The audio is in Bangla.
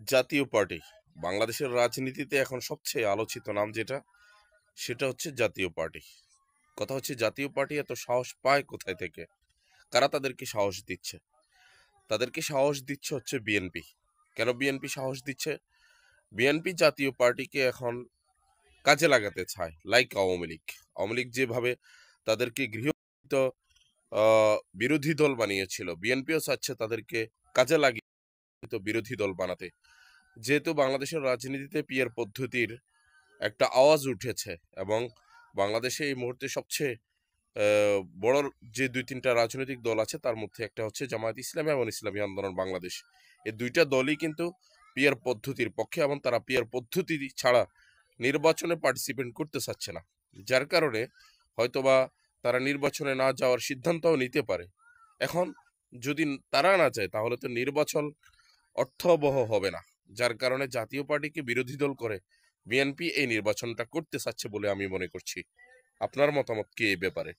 জাতীয় পার্টি বাংলাদেশের রাজনীতিতে এখন সবচেয়ে আলোচিত নাম সেটা হচ্ছে জাতীয় পার্টি। কথা হচ্ছে জাতীয় পার্টি এত সাহস পায় কোথায় থেকে? কারা তাদেরকে সাহস দিচ্ছে? তাদেরকে সাহস দিচ্ছে হচ্ছে বিএনপি। কেন বিএনপি সাহস দিচ্ছে? বিএনপি জাতীয় পার্টিকে এখন কাজে লাগাতে চায়, লাইক আওয়ামী লীগ। আওয়ামী লীগ যেভাবে তাদেরকে গৃহীত বিরোধী দল বানিয়েছিল, বিএনপিও চাচ্ছে তাদেরকে কাজে লাগিয়ে বিরোধী দল বানাতে। যেহেতু বাংলাদেশের রাজনীতিতে পিয়ার পদ্ধতির একটা আওয়াজ উঠেছে এবং বাংলাদেশে এই মুহূর্তে সবচেয়ে বড় যে দুই তিনটা রাজনৈতিক দল আছে তার মধ্যে একটা হচ্ছে জামায়াত ইসলামী এবং ইসলামী আন্দোলন বাংলাদেশ। এই দুইটা দলই কিন্তু পিয়ার পদ্ধতির পক্ষে এবং তারা পিয়ার পদ্ধতি ছাড়া নির্বাচনে পার্টিসিপেট করতে চাচ্ছে না। যার কারণে হয়তোবা তারা নির্বাচনে না যাওয়ার সিদ্ধান্তও নিতে পারে। এখন যদি তারা না যায় তাহলে তো নির্বাচন অর্থবহ হবে না। যার কারণে জাতীয় পার্টিকে বিরোধী দল করে বিএনপি এই নির্বাচনটা করতে চাচ্ছে বলে আমি মনে করছি। আপনার মতামত কি এই ব্যাপারে?